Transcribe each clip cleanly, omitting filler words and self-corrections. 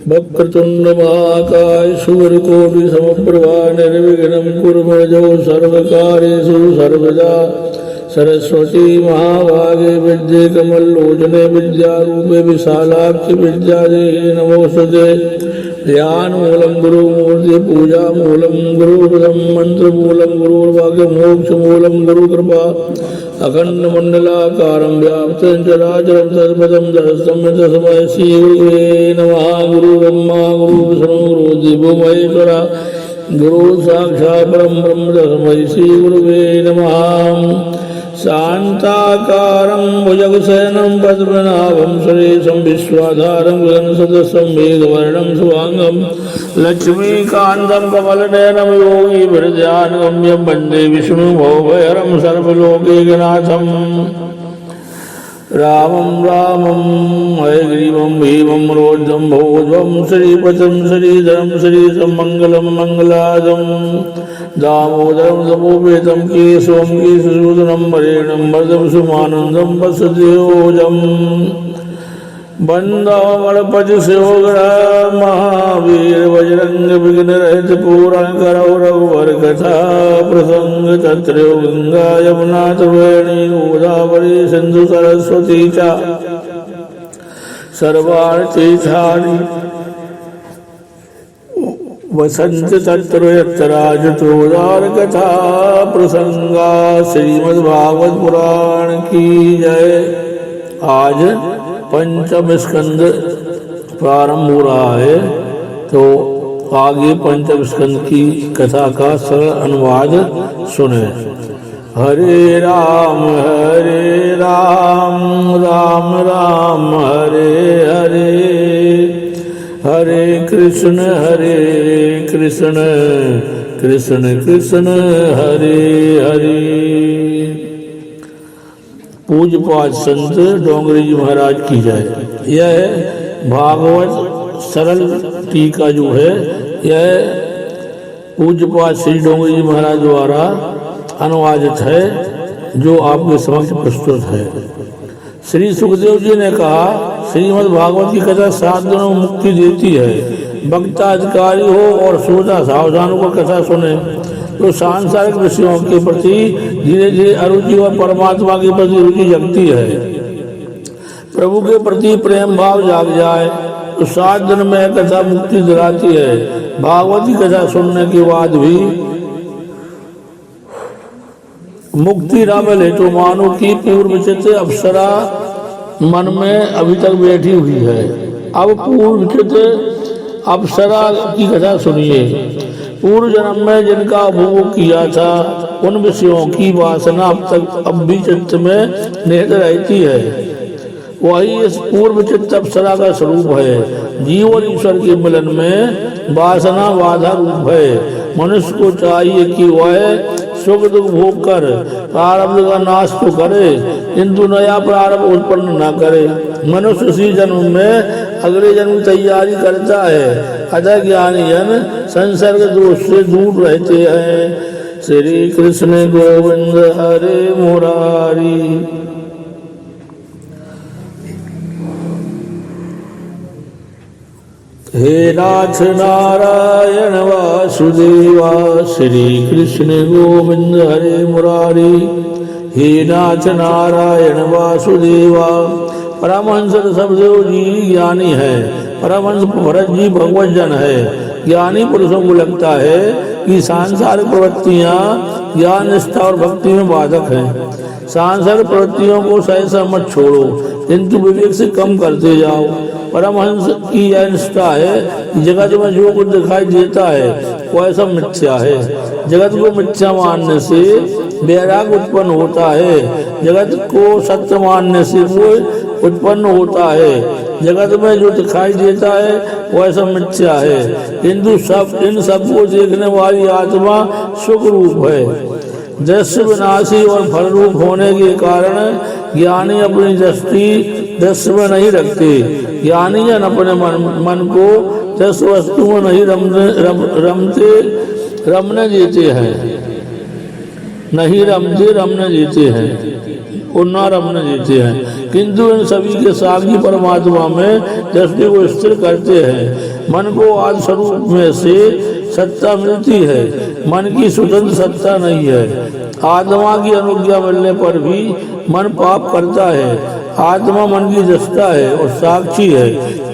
वक्रतुंड महाकाय सूर्यकोटि समप्रभा निर्विघ्नं कुरु मे देव सर्वकार्येषु सर्वदा सरस्वती महाभागे विद्ये कमललोचने विद्यारूपे विशालाक्षि विद्यादेहि नमोस्तुते ध्यानमूलं गुरुमूर्ति पूजामूलं गुरुपदं मंत्रमूलं गुरुर्वाक्यमोक्षमूलं गुरुकृपा अखंडमंडलाकारं व्याप्तं चराचरं तत्पदं दर्शनं तस्मै श्रीगुरुवे नमः। गुरु ब्रह्मा गुरु विष्णु गुरु देवो महेश्वरा गुरु साक्षात् परं ब्रह्म तस्मै श्रीगुरुवे नमः। शांताकारं भुजगशयनं पद्मनाभं सुरेशं विश्वाधारं गगनसदृशं मेघवर्णं शुभांगं लक्ष्मीकान्तं कमलनयनं योगीभिर्ध्यानगम्यं वन्दे विष्णुभवभयहरं सर्वलोकैकनाथं। रामं रामं हयग्रीवं भीमं रोद्धं भोजं श्रीपतिं श्रीधरं श्रीशं मङ्गलं मङ्गलादं दामोदरं दमोपेतं केशवं केशसूदनं वरेण्यं वरदं सुमानन्दं वसुदेवोजं वन्दे गणपति शिवगणा महावीर बजरंग विघ्नरहित पूरण करौ रघुवर कथा प्रसंग तत्रैव गंगा यमुना त्रिवेणी गोदावरी सिंधु सरस्वती च सर्वाणि तीर्थानि वसन्ति तत्र यत्र राजतोदार कथा प्रसंगा। श्रीमद्भागवत पुराण की जय। आज पंचम स्कंद प्रारंभ हो रहा है, तो आगे पंचम स्कंद की कथा का सरल अनुवाद सुने। हरे राम राम राम हरे हरे, हरे कृष्ण कृष्ण कृष्ण हरे हरे। पूज्यपाद संत डोंगरी जी महाराज की जय। यह भागवत सरल टीका जो है, यह पूज्यपाद श्री डोंगरी जी महाराज द्वारा अनुवादित है, जो आपके समक्ष प्रस्तुत है। श्री सुखदेव जी ने कहा, श्रीमद् भागवत की कथा 7 दिनों में मुक्ति देती है। वक्ता अधिकारी हो और श्रोता सावधान होकर कथा सुने तो सांसारिक विषयों के प्रति धीरे धीरे अरुचि और परमात्मा के प्रति रुचि जगती है। प्रभु के प्रति प्रेम भाव जाग जाए तो 7 दिन में कथा मुक्ति दिलाती है। भागवत की कथा सुनने के बाद भी मुक्ति न मिले तो मानो की पूर्व चित्त अप्सरा मन में अभी तक बैठी हुई है। अब पूर्व चित्त अप्सरा की कथा सुनिए। पूर्व जन्म में जिनका भोग किया था उन विषयों की वासना अब भी चित्त में निहित रहती है। वही इस पूर्व चित्त अप्सरा का स्वरूप है। जीव और ईश्वर के मिलन में वासना बाधा रूप है। मनुष्य को चाहिए कि वह सुख दुख भोग कर प्रारब्ध का नाश तो करे, किंतु नया प्रारब्ध उत्पन्न न करे। मनुष्य इसी जन्म में अगले जन्म की तैयारी करता है। अतः ज्ञानी जन संसर्ग दोष से दूर रहते हैं। श्री कृष्ण गोविंद हरे मुरारी। हे नाथ नारायण वासुदेवा, श्री कृष्ण गोविंद हरे मुरारी। हे नाथ नारायण वासुदेवा। परमहंस ऋषभदेव जी ज्ञानी है। परमहंस भरत जी भगवत जन है। ज्ञानी पुरुषों को लगता है कि सांसारिक प्रवृत्तियां ज्ञान निष्ठा और भक्ति में बाधक हैं। सांसारिक प्रवृत्तियों को सहसा मत छोड़ो, किंतु विवेक से कम करते जाओ। परमहंस की यह निष्ठा है, जगत में जो कुछ दिखाई देता है वह सब मिथ्या है। जगत को मिथ्या मानने से वैराग उत्पन्न होता है। जगत को सत्य मानने से वो उत्पन्न होता है। जगत में जो दिखाई देता है वह सब मिथ्या है, किंतु इन सब को देखने वाली आत्मा सुख रूप है। दृश्य विनाशी और फल रूप होने के कारण ज्ञानी अपनी दृष्टि दृश्य में नहीं रखते। ज्ञानी जन अपने मन को दृश्य वस्तु में नहीं रमने देते हैं। नहीं रमते रमने जीते हैं और न रमने जीते हैं, किंतु इन सभी के साक्षी परमात्मा में दृष्टि को स्थिर करते हैं। मन को आदि स्वरूप में से सत्ता मिलती है, मन की स्वतंत्र सत्ता नहीं है। आत्मा की अनुज्ञा मिलने पर भी मन पाप करता है। आत्मा मन की दृष्टा है और साक्षी है।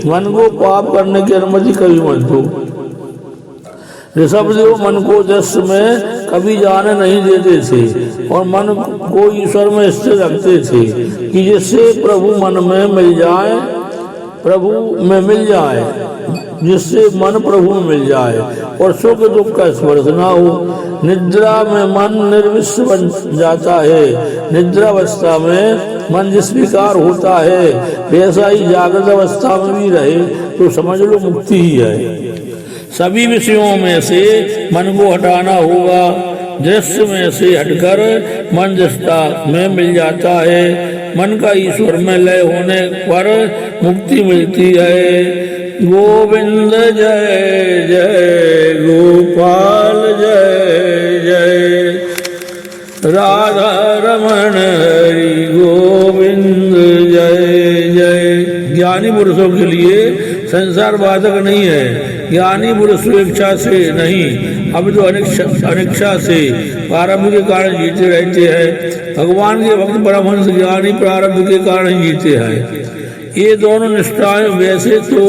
मन को पाप करने की अनुमति कभी मत दो। ऋषभदेव मन को दृश्य में कभी जाने नहीं देते थे और मन को ईश्वर में स्थिर रखते थे कि जिससे प्रभु मन में मिल जाए, प्रभु में मिल जाए, जिससे मन प्रभु में मिल जाए और सुख दुख का स्पर्श ना हो। निद्रा में मन निर्विष्ट बन जाता है। निद्रावस्था में मन जिस प्रकार होता है वैसा ही जागृत अवस्था में भी रहे तो समझ लो मुक्ति ही है। सभी विषयों में से मन को हटाना होगा। दृश्य में से हटकर मन दृष्टा में मिल जाता है। मन का ईश्वर में लय होने पर मुक्ति मिलती है। गोविंद जय जय गोपाल जय जय राधा रमण हरि गोविंद जय जय। ज्ञानी पुरुषों के लिए संसार बाधक नहीं है। ज्ञानी पुरुष स्वेच्छा से नहीं, अब तो अनिच्छा से प्रारब्ध के कारण जीते रहते हैं। भगवान के भक्त परमहंस ज्ञानी प्रारब्ध के कारण जीते हैं। ये दोनों निष्ठाएं वैसे तो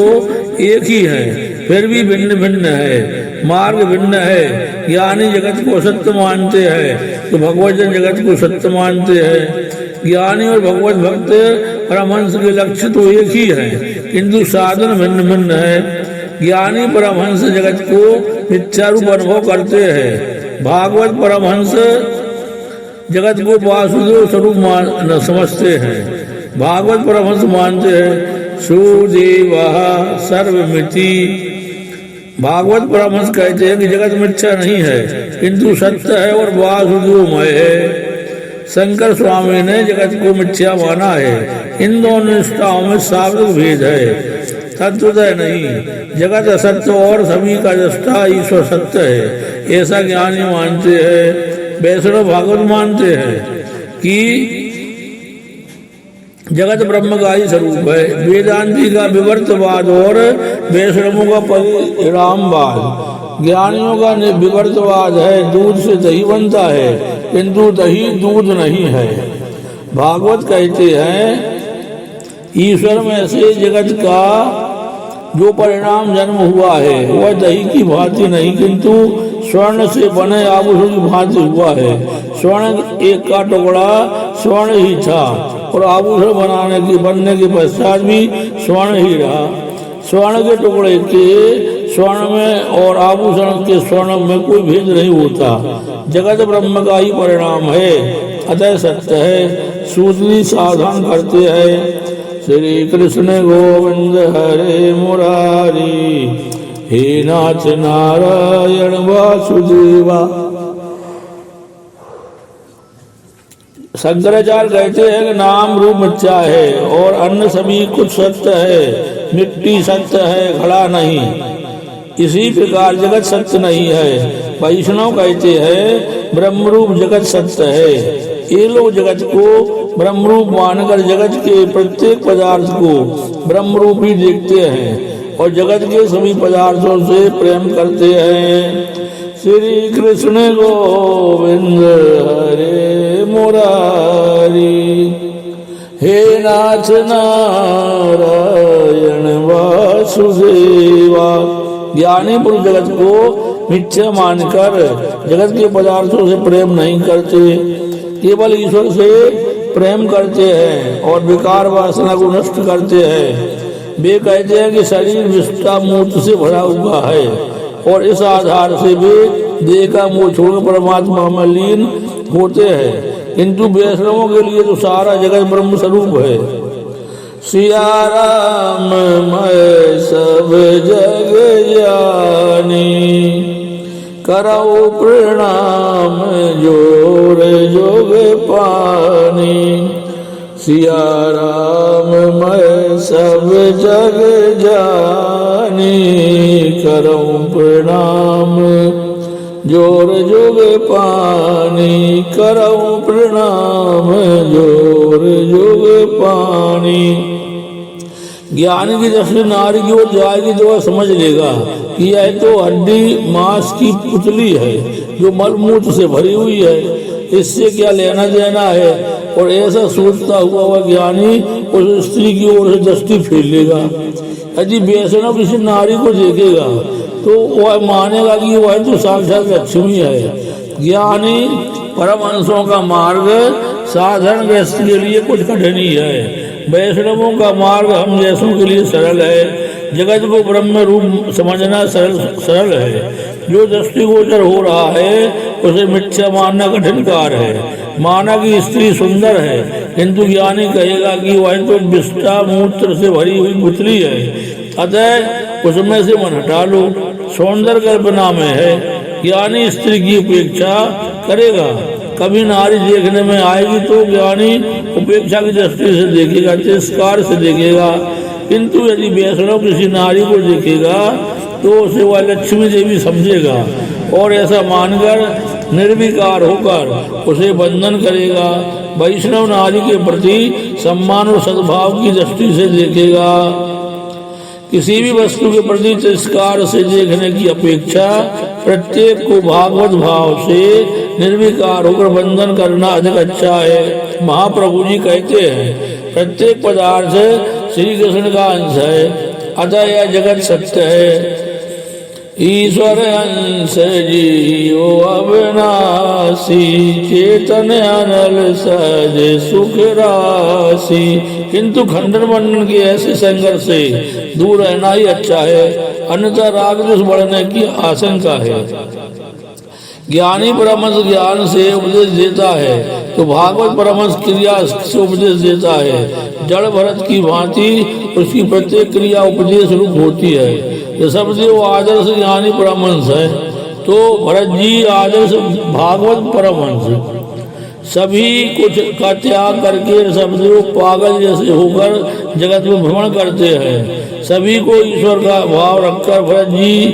एक ही हैं, फिर भी भिन्न भिन्न है। मार्ग भिन्न है। ज्ञानी जगत को सत्य मानते हैं तो भगवतजन जगत को सत्य मानते हैं। ज्ञानी और भगवत भक्त परमहंस के लक्ष्य तो एक ही है, किंतु साधन भिन्न भिन्न है। ज्ञानी परमहंस जगत को मिथ्यारूप अनुभव करते हैं। भागवत परमहंस जगत को वासुदेव स्वरूप समझते हैं। भागवत परमहंस मानते हैं सुदेव सर्वमिति। भागवत परमहंस कहते हैं कि जगत मिथ्या नहीं है किंतु सत्य है और वासुदेवमय है। शंकर स्वामी ने जगत को मिथ्या माना है। इन दोनों निष्ठाओं में शाब्दिक भेद है, तत्वतः नहीं। जगत असत्य और सभी का दृष्टा ईश्वर सत्य है, ऐसा ज्ञानी मानते हैं। वैष्णव भागवत मानते हैं कि जगत ब्रह्म का ही स्वरूप है। वेदांती का विवर्तवाद और वैष्णवों का परिणामवाद। ज्ञानियों का विवर्तवाद है, दूध से दही बनता है किंतु दही दूध नहीं है। भागवत कहते हैं ईश्वर में से जगत का जो परिणाम जन्म हुआ है वह दही की भांति नहीं किंतु स्वर्ण से बने आभूषण की भांति हुआ है। स्वर्ण एक का टुकड़ा स्वर्ण ही था और आभूषण बनने के पश्चात भी स्वर्ण ही रहा। स्वर्ण के टुकड़े के स्वर्ण में और आभूषण के स्वर्ण में कोई भेद नहीं होता। जगत ब्रह्म का ही परिणाम है, अतः सत्य है। सूत्री सावधान करते हैं श्री कृष्ण गोविंद हरे मुरारी हे नाथ नारायण वासुदेवा। शंकराचार्य कहते हैं कि नाम रूप मिथ्या है और अन्य सभी कुछ सत्य है। मिट्टी सत्य है, घड़ा नहीं। इसी प्रकार जगत सत्य नहीं है। वैष्णव कहते हैं ब्रह्मरूप जगत सत्य है। ये लोग जगत को ब्रह्मरूप मानकर जगत के प्रत्येक पदार्थ को ब्रह्मरूप ही देखते हैं और जगत के सभी पदार्थों से प्रेम करते हैं। श्री कृष्ण गोविंद हरे मुरारी हे नाथ नारायण वासुदेवा। ज्ञानी पुरुष जगत को मिथ्या मानकर जगत के पदार्थों से प्रेम नहीं करते, केवल ईश्वर से प्रेम करते हैं और विकार वासना को नष्ट करते हैं। वे कहते हैं कि शरीर विष्टा मूत्र से भरा हुआ है और इस आधार से वे देह का मोह छोड़कर परमात्मा में लीन होते हैं, किंतु वैष्णवों के लिए तो सारा जगत ब्रह्म स्वरूप है। सिया राम मैं सब जग जानी करौ प्रणाम जोर जोग पानी। सिया राम मैं सब जग जानी करौ प्रणाम जोर जोग पानी, करऊं प्रणाम जोर जोग पानी। ज्ञान की दृष्टि नारी की ओर जाएगी तो वह समझ लेगा कि यह तो हड्डी मांस की पुतली है जो मलमूत्र से भरी हुई है, इससे क्या लेना देना है। और ऐसा सोचता हुआ वह ज्ञानी उस स्त्री की ओर से दृष्टि फेर लेगा। यदि वैष्णव किसी नारी को देखेगा तो वह मानेगा कि वह तो साक्षात लक्ष्मी है। ज्ञानी परमहंसों का मार्ग साधारण व्यक्ति के लिए कुछ कठिन ही है, वैष्णवों का मार्ग हम जैसों के लिए सरल है। जगत को ब्रह्म रूप समझना सरल है। जो दृष्टिगोचर हो रहा है उसे मिथ्या मानना कठिन कार्य है। माना कि स्त्री सुंदर है, किंतु ज्ञानी कहेगा कि वह तो विष्टा मूत्र से भरी हुई पुतली है, अतः उसमें से मन हटा लो, सौंदर्य कल्पना में है। ज्ञानी स्त्री की उपेक्षा करेगा। कभी नारी देखने में आएगी तो ज्ञानी उपेक्षा की दृष्टि से देखेगा, तिरस्कार से देखेगा। किंतु यदि वैष्णव किसी नारी को देखेगा तो उसे वह लक्ष्मी देवी समझेगा और ऐसा मानकर निर्विकार होकर उसे वंदन करेगा। वैष्णव नारी के प्रति सम्मान और सद्भाव की दृष्टि से देखेगा। किसी भी वस्तु के प्रति तिरस्कार से देखने की अपेक्षा प्रत्येक को भागवत भाव से निर्विकार होकर वंदन करना अधिक अच्छा है। महाप्रभु जी कहते हैं, प्रत्येक पदार्थ श्री कृष्ण का अंश है, अतः यह जगत सत्य है। ईश्वर अंश जीवो अविनाशी, चेतन अनल सहज सुख राशि। किंतु खंडन मंडन के ऐसे संघर्ष से दूर रहना ही अच्छा है, अन्यथा राग द्वेष बढ़ने की आशंका है। ज्ञानी परमहंस ज्ञान से उपदेश देता है तो भागवत परमहंस क्रिया से उपदेश देता है। जड़ भरत की भांति उसकी प्रत्येक क्रिया उपदेश रूप होती है। ऋषभदेव आदर्श ज्ञानी परमहंस है तो भरत जी आदर्श भागवत परमहंस। सभी कुछ का त्याग करके ऋषभदेव पागल जैसे होकर जगत में भ्रमण करते हैं। सभी को ईश्वर का भाव रखकर भरत जी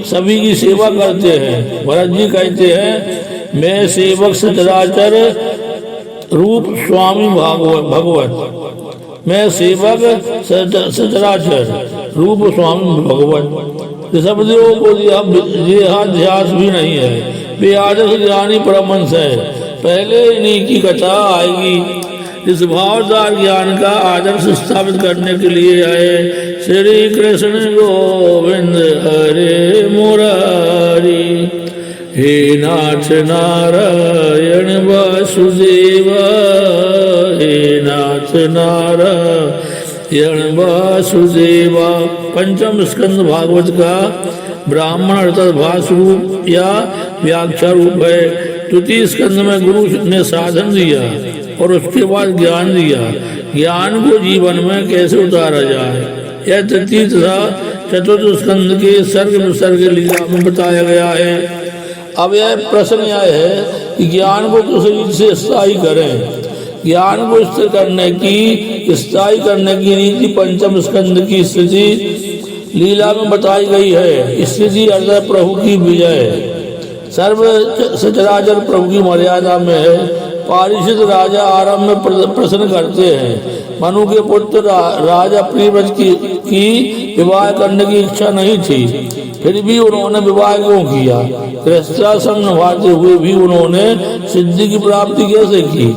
सभी की सेवा करते हैं। भरत जी कहते हैं, मैं सेवक सचराचर रूप स्वामी भगवत, मैं सेवक सचराचर रूप स्वामी भगवत। ऋषभदेव को देहाध्यास भी नहीं है, वे आदर्श ज्ञानी परमहंस है। पहले इन्हीं की कथा आएगी। इस भावदार ज्ञान का आदर्श स्थापित करने के लिए आए श्री कृष्ण गोविंद हरे मुरारी। हे नाथ नारायण वासुदेव, हे नाथ नारायण वासुदेवा। पंचम स्कंद भागवत का ब्राह्मण अर्थात भाष रूप या व्याख्या रूप है। तृतीय स्कंद में गुरु ने साधन दिया और उसके बाद ज्ञान दिया। ज्ञान को जीवन में कैसे उतारा जाए यह तृतीय तथा चतुर्थ स्कंद के सर्ग विसर्ग लीला में बताया गया है। अब यह प्रश्न यह है कि ज्ञान को किस रीति से स्थायी करें। ज्ञान को स्थिर करने की स्थायी करने की रीति पंचम स्कंद की स्थिति लीला में बताई गई है। स्थिति अर्थात प्रभु की विजय सर्व सचराचर प्रभु की मर्यादा में है। पारिषद राजा आरंभ में प्रश्न करते हैं, मनु के पुत्र राजा प्रियव्रत की विवाह करने की इच्छा नहीं थी, फिर भी उन्होंने विवाह क्यों किया। गृहस्थाश्रम निभाते हुए भी उन्होंने सिद्धि की प्राप्ति कैसे की।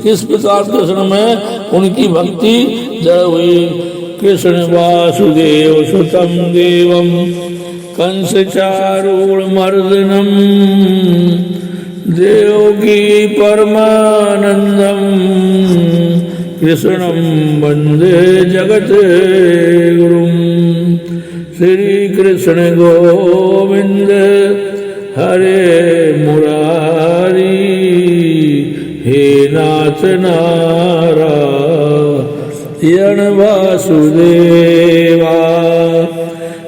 किस प्रकार कृष्ण में उनकी भक्ति जड़ हुई। कृष्ण वासुदेव सुतम देवम कंस चारूणमर्दनम देवकी परमानंदम कृष्णं वंदे जगत गुरुम। श्री कृष्ण गोविंद हरे मुरारी। हे नाथ नारायण वासुदेवा।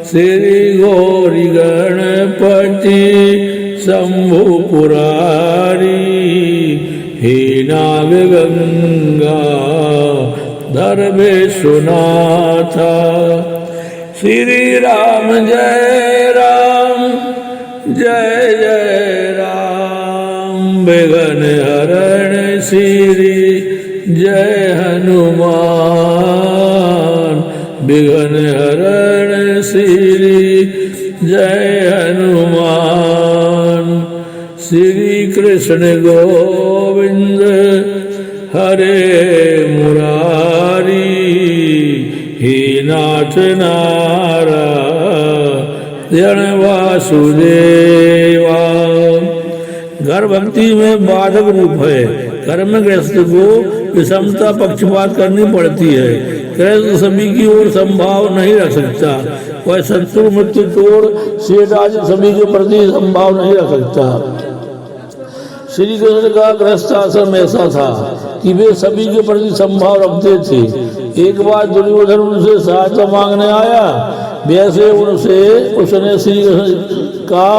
श्री गौरी गणपति शंभु पुरारी। हे नाग गंगा धर्मेशनाथ। श्री राम जय राम जय जय विघ्न हरण श्री जय हनुमान, विघ्न हरण श्री जय हनुमान। श्री कृष्ण गोविंद हरे मुरारी, हे नाथ नारायण वासुदेवा। घर भक्ति में बाधक रूप है। घर में गृहस्थ को विषमता पक्षपात करनी पड़ती है। गृहस्थ सभी की ओर संभाव नहीं रख सकता। वह शत्रु मृत्यु तोड़ शेष आदि सभी के प्रति संभाव नहीं रख सकता। श्री कृष्ण का गृहस्थ आश्रम ऐसा था कि वे सभी के प्रति संभाव रखते थे। एक बार दुर्योधन उनसे सहायता मांगने आया, वैसे उसने श्री कृष्ण का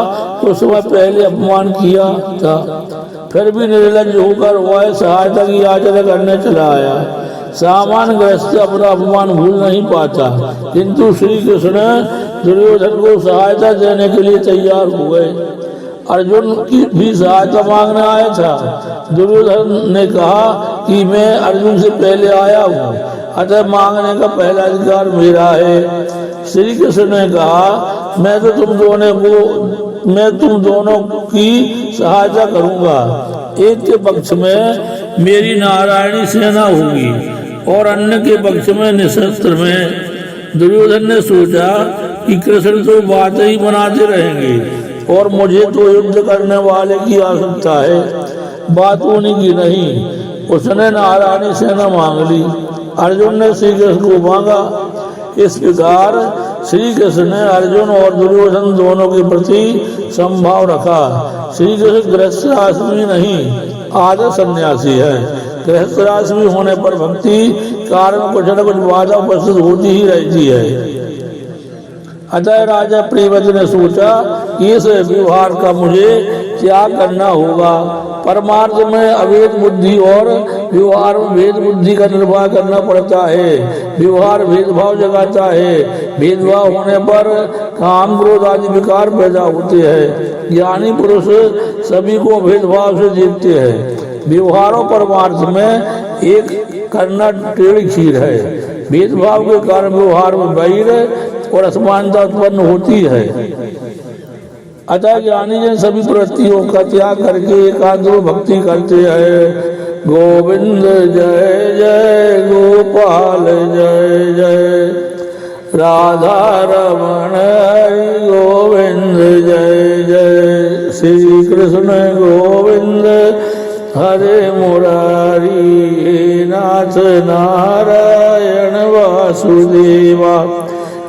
कुछ समय पहले अपमान किया था। फिर भी निर्लज्ज होकर वह सहायता की याचना करने चला आया। सामान्य गृहस्थ अपना अपमान भूल नहीं पाता, किंतु श्री कृष्ण दुर्योधन को सहायता देने के लिए तैयार हो गए। अर्जुन की भी सहायता मांगने आया था। दुर्योधन ने कहा कि मैं अर्जुन से पहले आया हूँ, अतः मांगने का पहला अधिकार मेरा है। श्री कृष्ण ने कहा, मैं तुम दोनों की सहायता करूंगा। एक के पक्ष में मेरी नारायणी सेना होगी और अन्य के पक्ष में निशस्त्र में। दुर्योधन ने सोचा कि कृष्ण तो बात ही बनाते रहेंगे और मुझे तो युद्ध करने वाले की आवश्यकता है, बात उन्हीं की नहीं। उसने नारायणी सेना मांग ली। अर्जुन ने श्री कृष्ण को मांगा। इस प्रकार श्री कृष्ण ने अर्जुन और दुर्योधन दोनों के प्रति संभाव रखा। श्री कृष्ण गृहस्थ आश्रमी नहीं, आदर्श सन्यासी है। गृहस्थ आश्रमी होने पर भक्ति कारण कुछ न कुछ बाधा उपस्थित होती ही रहती है। अतः राजा प्रियव्रत ने सोचा कि इस व्यवहार का मुझे त्याग करना होगा। परमार्थ में अवैध बुद्धि और व्यवहार में भेद बुद्धि का निर्वाह करना पड़ता है। व्यवहार भेदभाव जगाता है। भेदभाव होने पर काम क्रोध आदि विकार पैदा होते हैं। ज्ञानी पुरुष सभी को भेदभाव से देखते हैं। व्यवहार और परमार्थ में एक करना टेढ़ी खीर है। भेदभाव के कारण व्यवहार में वैर और असमानता उत्पन्न होती है। अतः ज्ञानी जन सभी प्रवृत्तियों का त्याग करके एकांत भक्ति करते हैं। गोविंद जय जय गोपाल जय जय राधा रमण हरि गोविंद जय जय श्री कृष्ण गोविंद हरे मुरारी, नाथ नारायण वासुदेवा।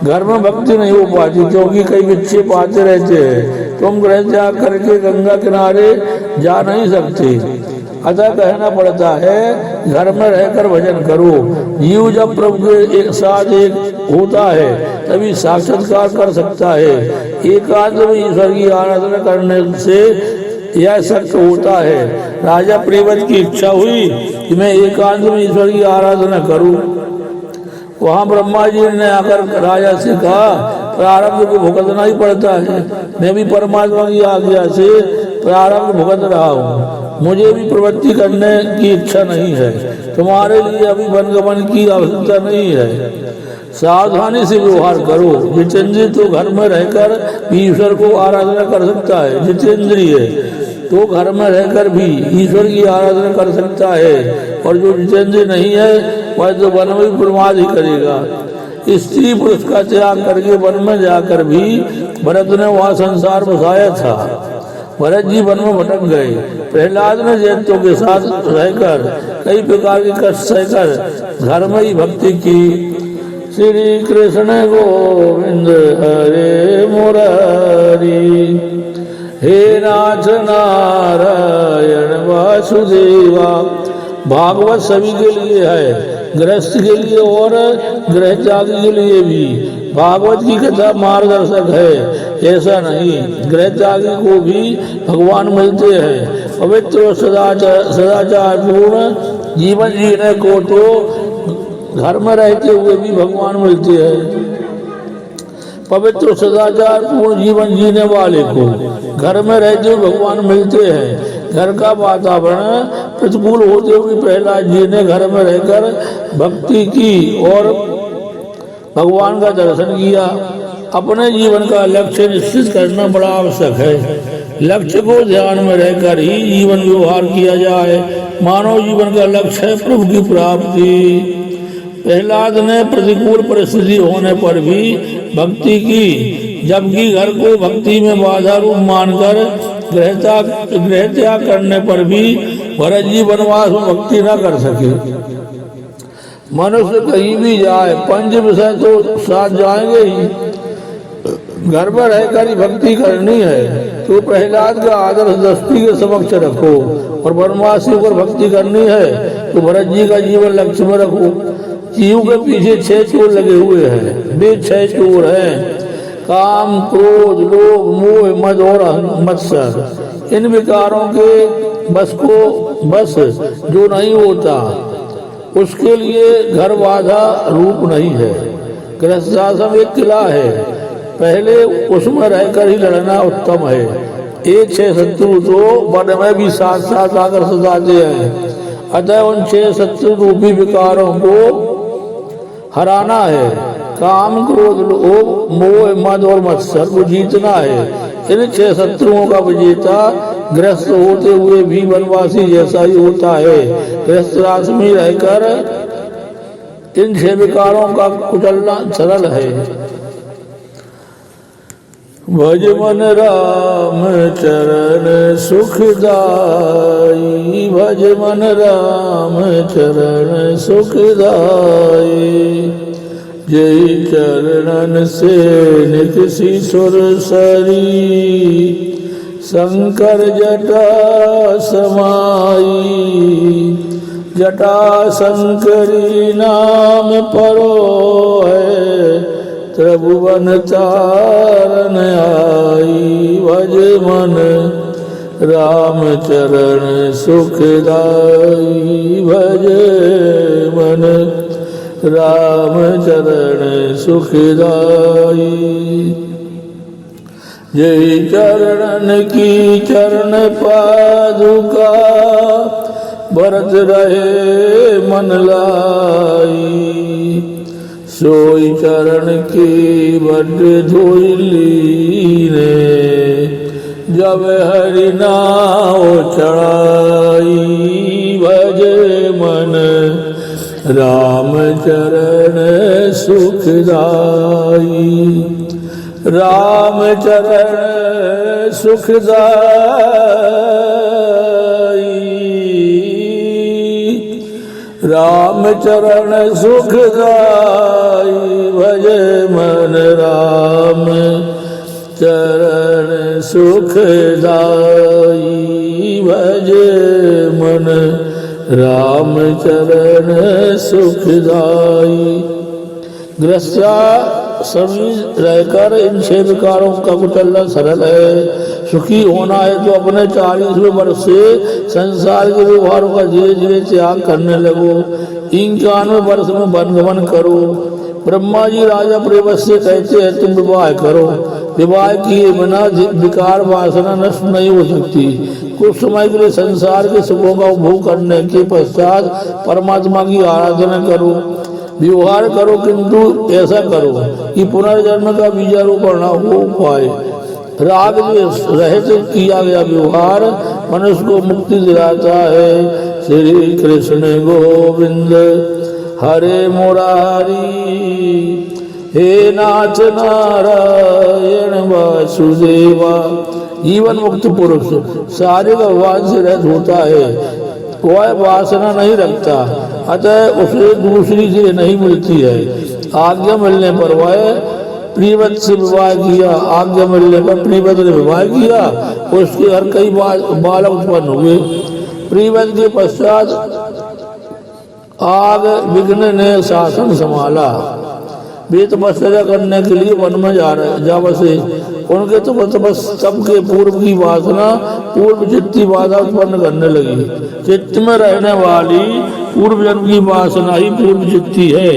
घर में भक्ति नहीं हो पाती क्योंकि कई विक्षेप आते रहते हैं। तुम गृह त्याग करके गंगा किनारे जा नहीं सकते, अतः कहना पड़ता है घर में रहकर भजन करो। जीव जब प्रभु के एक साथ एक होता है तभी साक्षात्कार कर सकता है। एकांत में ईश्वर की आराधना करने से यह शक्य होता है। राजा प्रियव्रत की इच्छा हुई कि मैं एकांत में ईश्वर की आराधना करूं। वहाँ ब्रह्मा जी ने आकर राजा से कहा, प्रारब्ध को भुगतना ही पड़ता है। मैं भी परमात्मा की आज्ञा से प्रारब्ध भुगत रहा हूँ। मुझे भी प्रवृत्ति करने की इच्छा नहीं है। तुम्हारे लिए अभी वनगमन की आवश्यकता नहीं है। सावधानी से व्यवहार करो। जितेंद्रिय तो घर में रहकर ईश्वर को आराधना कर सकता है। जितेंद्रिय तो घर में रहकर भी ईश्वर की आराधना कर सकता है, और जो जितेंद्रिय नहीं है वह तो वन में प्रमाद ही करेगा। स्त्री पुरुष का त्याग करके वन में जाकर भी भरत ने वहाँ संसार बसाया था। भरत जी वन में भटक गए। प्रहलाद ने दैत्यों के साथ रहकर कई प्रकार के कष्ट सहकर घर में ही भक्ति की। श्री कृष्ण गोविंद हरे मुरारी, हे नाथ नारायण वासुदेवा। भागवत सभी के लिए है, गृहस्थ के लिए और गृह त्यागी के लिए भी। भागवत की कथा मार्गदर्शक है ऐसा नहीं, गृह त्यागी को भी भगवान मिलते हैं। पवित्र सदाचार पूर्ण जीवन जीने को तो घर में रहते हुए भी भगवान मिलते हैं। पवित्र सदाचार पूर्ण जीवन जीने वाले को घर में रहते हुए भगवान मिलते हैं। घर का वातावरण प्रतिकूल होते हुए प्रहलाद जी ने घर में रहकर भक्ति की और भगवान का दर्शन किया। अपने जीवन का लक्ष्य निश्चित करना बड़ा आवश्यक है। लक्ष्य को ध्यान में रहकर ही जीवन व्यवहार किया जाए। मानव जीवन का लक्ष्य है प्रभु की प्राप्ति। प्रहलाद ने प्रतिकूल परिस्थिति होने पर भी भक्ति की, जबकि घर को भक्ति में बाधा रूप मानकर गृह त्याग करने पर भी भरत जी वनवास में भक्ति न कर सके। मनुष्य कहीं भी जाए, पंच विषय तो साथ जाएंगे ही, घर में रहकर ही भक्ति करनी है। तो प्रहलाद का आदर्श दृष्टि के समक्ष रखो और वनवासियों पर भक्ति करनी है तो भरत जी का जीवन लक्ष्य में रखो। जीव के पीछे 6 चोर लगे हुए हैं। वे 6 चोर हैं: काम, क्रोध, लोभ, मोह, मद और मत्सर। इन विकारों के बस जो नहीं होता उसके लिए घर बाधा रूप नहीं है। गृहस्थाश्रम एक किला है, पहले उसमें रहकर ही लड़ना उत्तम है। एक 6 शत्रु तो वन में भी साथ साथ आकर सताते हैं, अतः उन 6 शत्रु रूपी विकारों को हराना है। काम, क्रोध, लोभ, मोह, मद और मत्सर को जीतना है। इन 6 शत्रुओं का विजेता गृहस्थ होते हुए भी वनवासी जैसा ही होता है। गृहस्थाश्रम में रहकर इन 6 विकारों का कुचलना सरल है। भज मन राम चरण सुखदाई, भज मन राम चरण सुखदाई। जय चरणन से निकसी सुर सरी, शंकर जटा समाई। जटा शंकरी नाम परो है, त्रिभुवन तारन आई। भज मन राम चरण सुखदाई, भज मन राम चरण सुखदाई। जय चरणन की चरण पादुका, भरत रहे मन लाई। सोई चरण की बड धोइली ने, जब हरि नाम चढ़ाई। भज मन राम चरण सुखदाई, राम चरण सुखदाई। राम चरण सुखदाई, भज मन राम चरण सुखदाई। भज मन राम चरण सुखदाई। गृहस्था सभी रहकर इन 6 विकारों का कुचलना सरल है। सुखी होना है तो अपने 40वें वर्ष से संसार के व्यवहारों का धीरे धीरे त्याग करने लगो। 51वें वर्ष में वनगमन करो। ब्रह्मा जी राजा प्रेवत से कहते हैं तुम विवाह करो। विवाह किए बिना विकार वासना नष्ट नहीं हो सकती। कुछ समय के लिए संसार के सुखों का उपभोग करने के पश्चात परमात्मा की आराधना करो। व्यवहार करो, किंतु ऐसा करो कि पुनर्जन्म का बीजारोपण न हो पाए। राग रहित किया गया व्यवहार मनुष्य को मुक्ति दिलाता है। श्री कृष्ण गोविंद हरे मुरारी, हे नाथ नारायण वासुदेवा। जीवन मुक्त पुरुष शारीरिक भगवान से रहित होता है, वह वासना नहीं रखता, अतः उसे दूसरी से नहीं मिलती है। आज्ञा मिलने पर वह प्रियवत से विवाह किया। आज्ञा मिलने पर प्रियवत ने विवाह किया, उसके घर कई बालक उत्पन्न हुए। प्रियवत के पश्चात आग विघ्न ने शासन संभाला। वे तपस्या करने के लिए वन में जा बसे। उनके तप के पूर्व की वासना पूर्व चित्ती बाधा उत्पन्न करने लगी। चित्त में रहने वाली पूर्व जन्म की वासना ही पूर्व चित्ती है।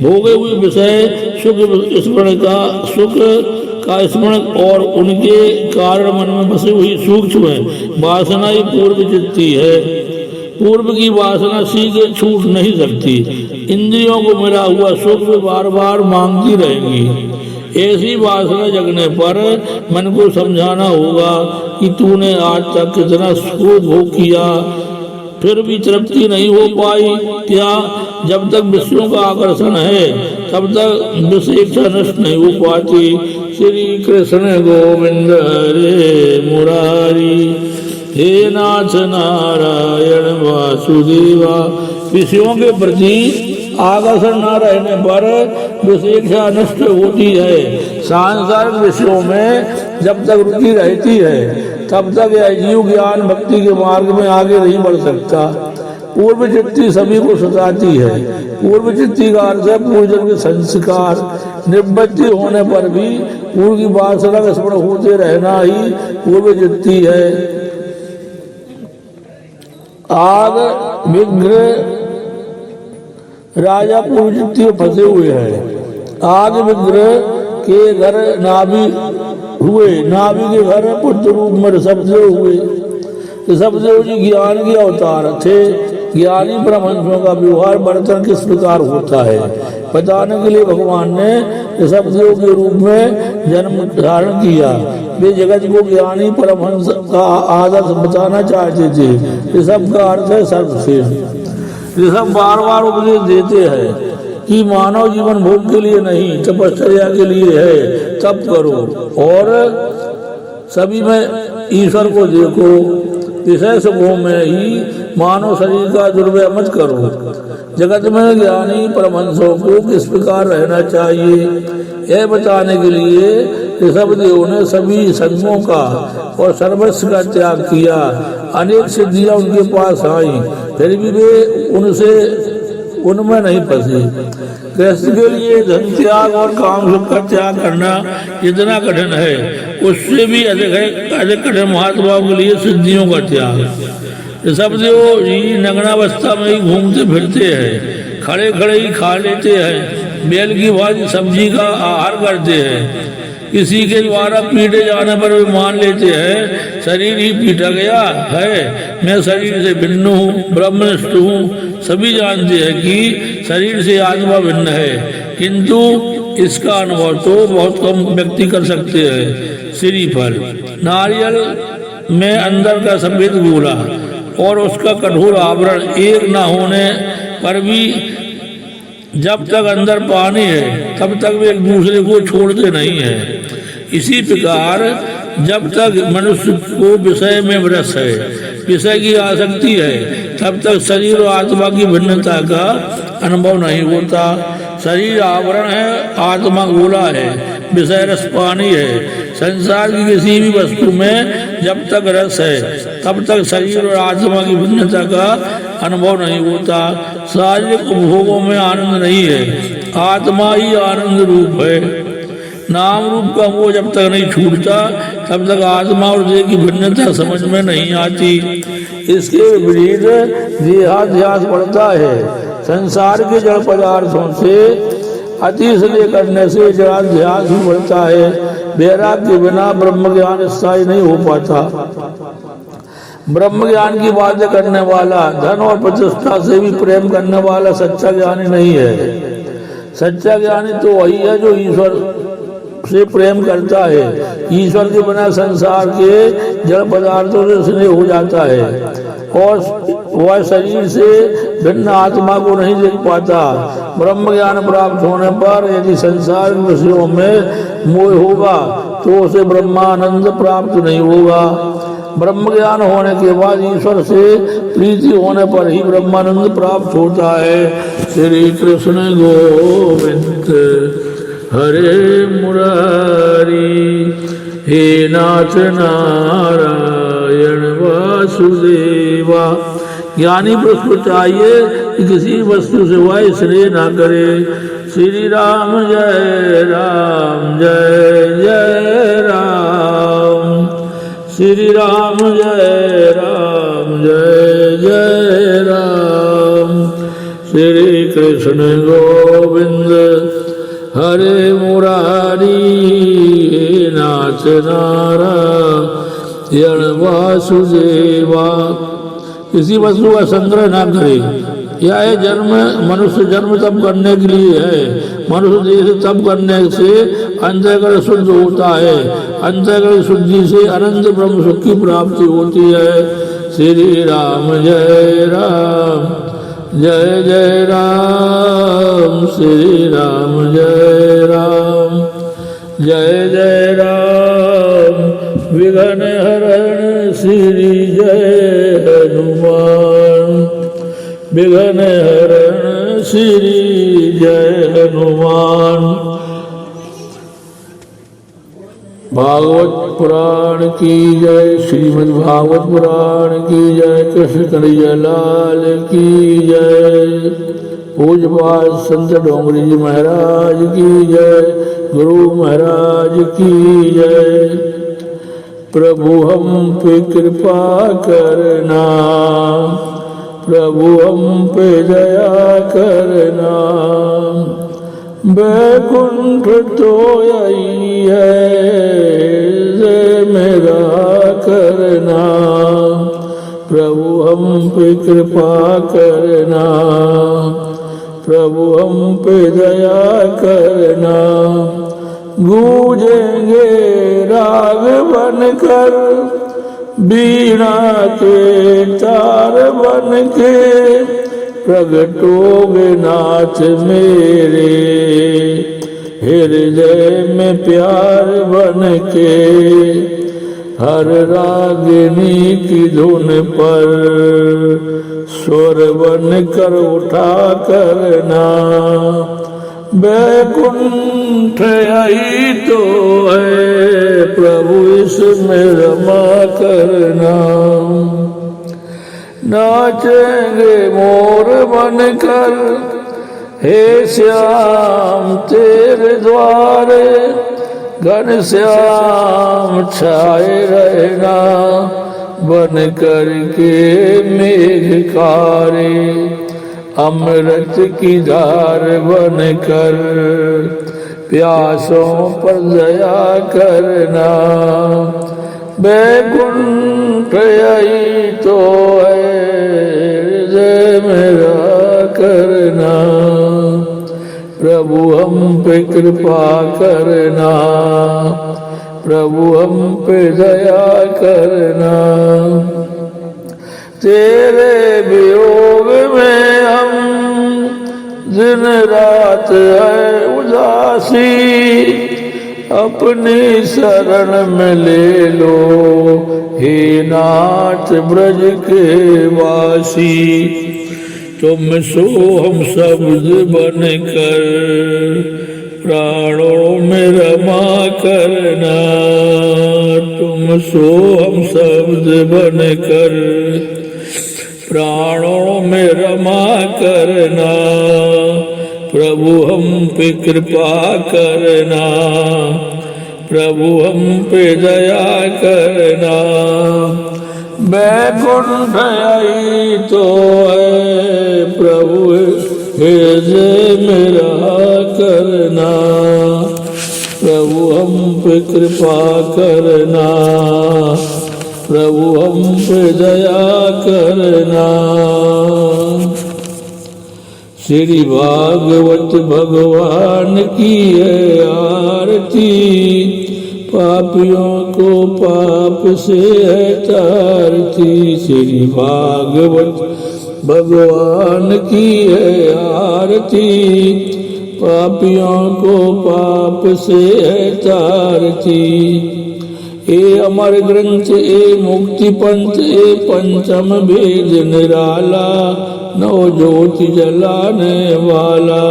भोगे हुए विषय सुख स्मरण का सुख का स्मरण और उनके कारण मन में बसी हुई सूक्ष्म वासना ही पूर्व चित्ती है। पूर्व की वासना सीधे छूट नहीं सकती। इंद्रियों को मिला हुआ सुख बार बार मांगती रहेंगी। ऐसी वासना जगने पर मन को समझाना होगा कि तूने आज तक कितना सुख भोग किया, फिर भी तृप्ति नहीं हो पाई क्या? जब तक विषयों का आकर्षण है तब तक विषेक्षा नष्ट नहीं हो पाती। श्री कृष्ण गोविंद हरे मुरारी, हे नाथ नारायण वासुदेवा। विषयों के प्रति आकर्षण न रहने पर विषेक्षा नष्ट होती है। सांसारिक विषयों में जब तक रुचि रहती है तब तक यह जीव ज्ञान भक्ति के मार्ग में आगे नहीं बढ़ सकता। पूर्व चित्ती सभी को सताती है। पूर्व चित्ती का अर्थ है पूर्वजन्म के संस्कार। निवृत्ति होने पर भी पूर्व की वासना का स्मरण होते रहना ही पूर्व चित्ती है। आग विग्रह राजा पूर्व चित्ती में फंसे हुए हैं। आग विग्रह के घर नाभि हुए, नाभि के घर पुत्र रूप में ऋषभदेव हुए। ऋषभदेव जी ज्ञान के अवतार थे। ज्ञानी परमहंसों का व्यवहार वर्तन किस प्रकार होता है बताने के लिए भगवान ने ऋषभदेव के रूप में जन्म धारण किया। वे जगत को ज्ञानी परमहंस का आदर्श बताना चाहते थे। ऋषभ का अर्थ है सर्वश्रेष्ठ। ऋषभ बार बार उपदेश देते हैं कि मानव जीवन भोग के लिए नहीं तपश्चर्या के लिए है। तप करो और सभी में ईश्वर को देखो। विषय सुखों में ही मानव शरीर का दुर्व्यय मत करो। जगत में ज्ञानी परमहंसों को किस प्रकार रहना चाहिए यह बताने के लिए ऋषभदेव ने सभी संगों का और सर्वस्व का त्याग किया। अनेक सिद्धियां उनके पास आई, फिर भी वे उनमें नहीं फंसे। कृष्ण के लिए धन त्याग और काम सुख का त्याग करना जितना कठिन है उससे भी अधिक कठिन महात्माओं के लिए सिद्धियों का त्याग। ऋषभदेव जी नग्नावस्था में ही घूमते फिरते हैं, खड़े खड़े ही खा लेते हैं, बेल की भांति सब्जी का आहार करते हैं। किसी के द्वारा पीटे जाने पर वे मान लेते हैं शरीर ही पीटा गया है, मैं शरीर से भिन्न हूँ, ब्रह्मनिष्ठ हूँ। सभी जानते हैं कि शरीर से आत्मा भिन्न है, किंतु इसका अनुभव तो बहुत कम व्यक्ति कर सकते हैं। श्रीफल नारियल में अंदर का सफेद गोला और उसका कठोर आवरण एक न होने पर भी जब तक अंदर पानी है तब तक वे एक दूसरे को छोड़ते नहीं है। इसी प्रकार जब तक मनुष्य को विषय में रस है, विषय की आसक्ति है, तब तक शरीर और आत्मा की भिन्नता का अनुभव नहीं होता। शरीर आवरण है, आत्मा गोला है, विषय रस पानी है। संसार की किसी भी वस्तु में जब तक रस है तब तक शरीर और आत्मा की भिन्नता का अनुभव नहीं होता। शारीरिक उपभोगों में आनंद नहीं है, आत्मा ही आनंद रूप है। नाम रूप का मोह जब तक नहीं छूटता तब तक आत्मा और देह की भिन्नता समझ में नहीं आती। इसके विपरीत देहाध्यास बढ़ता है। संसार के जड़ पदार्थों से अतिशय करने से जड़ाध्यास भी बढ़ता है। वैराग्य के बिना ब्रह्म ज्ञान स्थायी नहीं हो पाता। ब्रह्म ज्ञान की बातें करने वाला, धन और प्रतिष्ठा से भी प्रेम करने वाला सच्चा ज्ञानी नहीं है। सच्चा ज्ञानी तो वही है जो ईश्वर से प्रेम करता है। ईश्वर के बिना संसार के जड़ पदार्थों से स्नेह हो जाता है और वह शरीर से भिन्न आत्मा को नहीं देख पाता। ब्रह्म ज्ञान प्राप्त होने पर यदि संसार के विषयों में मोह होगा तो उसे ब्रह्मानंद प्राप्त नहीं होगा। ब्रह्म ज्ञान होने के बाद ईश्वर से प्रीति होने पर ही ब्रह्मानंद प्राप्त होता है। श्री कृष्ण गोविंद हरे मुरारी, हे नाथ नारायण वासुदेवा। ज्ञानी पुरुष को चाहिए कि किसी वस्तु से वह स्नेह ना करे। श्री राम जय राम जय जय राम, श्री राम जय राम जय जय राम। श्री कृष्ण गोविंद हरे मुरारी, नाथ नारायण वासुदेवा। किसी वस्तु का संग्रह ना करे। यह जन्म मनुष्य जन्म तब करने के लिए है। मनुष्य देह तब करने से अंतःकरण शुद्ध होता है। अंतःकरण शुद्धि से अनंत ब्रह्म सुख की प्राप्ति होती है। श्री राम जय राम जय जय राम। श्री राम जय राम जय जय राम। विघ्न हरण श्री जय हनुमान। विघ्न हरण श्री जय हनुमान। भागवत पुराण की जय। श्रीमद् भागवत पुराण की जय। कृष्ण कन्हैया लाल की जय। पूज्यपाद संत डोंगरी जी महाराज की जय। गुरु महाराज की जय। प्रभु हम पे कृपा करना। प्रभु हम पे दया करना। बैकुंठ तो यही है मेरा करना। प्रभु हम पे कृपा करना। प्रभु हम पे दया करना। गूंजेंगे राग बनकर बीणा के तार बन के। प्रगटोगे नाथ मेरे हृदय में प्यार बन के। हर रागिनी की धुन पर स्वर बन कर उठा करना। बैकुंठ यही तो है प्रभु इसमें रमा करना। नाचेंगे मोर बनकर हे श्याम तेरे द्वारे। घनश्याम छाए रहना बन कर के मेघकारे। अमृत की धार बनकर प्यासों पर दया करना। बैकुंठ यही तो है हृदय मेरा करना। प्रभु हम पे कृपा करना। प्रभु हम पे दया करना। तेरे वियोग में हम दिन रात है उदासी। अपनी शरण में ले लो हे नाथ ब्रज के वासी। तुम सो हम शब्द बनकर प्राणों में रमा करना। तुम सो हम शब्द बनकर प्राणों में रमा करना। प्रभु हम पे कृपा करना। प्रभु हम पे दया करना। बैकुंठ यही तो है प्रभु हृदय मेरा करना। प्रभु हम पे कृपा करना। प्रभु हम पे दया करना। श्री भागवत भगवान की है आरती। पापियों को पाप से है तारती। श्री भागवत भगवान की है आरती। पापियों को पाप से है तारती। ए अमर ग्रंथ ए मुक्ति पंथ ए पंचम वेद निराला। नौ ज्योति जलाने वाला।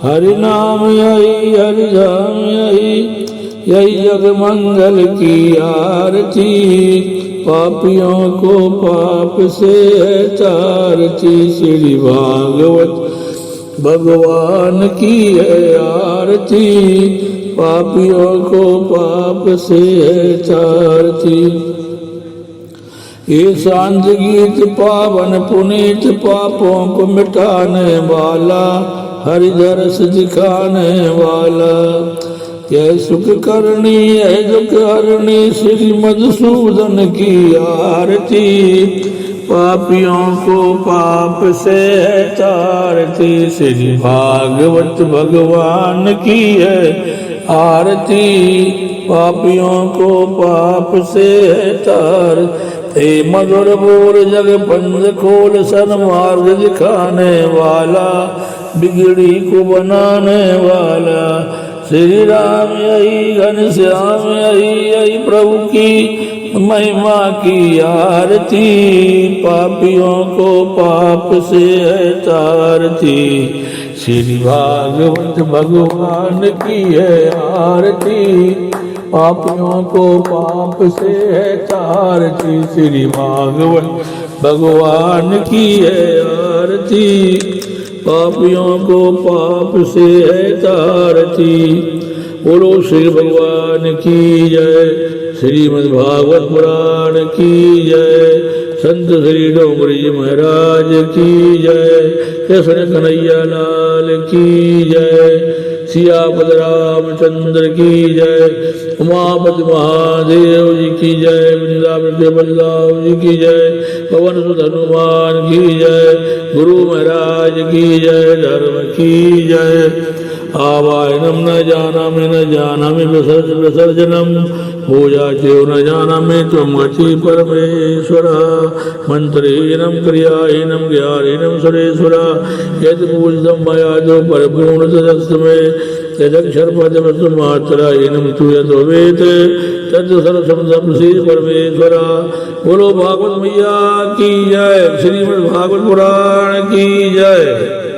हरि नाम यही हरि धाम यही यही जग मंगल की आरती। पापियों को पाप से है तारती। श्री भागवत भगवान की है आरती। पापियों को पाप से है तारती। ये शांत गीत पावन पुनीत पापों को मिटाने वाला। हरि दरस दिखाने वाला। जय सुख करनी है दुख हरनी श्री मधुसूदन की आरती। पापियों को पाप से है तारती श्री भागवत भगवान की है आरती। पापियों को पाप से है तार हे मधुर बोल जग पंथ खोल सन्मार्ग दिखाने वाला बिगड़ी को बनाने वाला। श्री राम यही घनश्याम यही प्रभु की महिमा की आरती। पापियों को पाप से है तारती श्री भागवत भगवान की है आरती। पापियों को पाप से है तारती श्री भागवत भगवान की है आरती। पापियों को पाप से है तारती। बोलो श्री भगवान की जय। श्रीमद् भागवत पुराण की जय। संत श्री डोंगरी जी महाराज की जय। कृष्ण कन्हैया लाल की जय। सियापत रामचंद्र की जय। उमापति महादेव जी की जय। वृंदावन के बलदाव जी की जय। पवन सुत हनुमान की जय। गुरु महाराज की जय। धर्म की जय। आवाहनम न जानामि न जानामि विसर्जनम पूजा चेव न जानामि त्वं गति परमेश्वरा। मंत्रहीनम क्रियाहीनम ज्ञानहीनम सुरेश्वरा। यद पूजितं मया तो परिपूर्ण तदस्तमे यदक्षर पदमस्तु मात्राहीनम तु यतो वेद तद सर्वसमं श्री परमेश्वरा। बोलो भागवत मैया की जय। श्रीमद् भागवत पुराण की जय।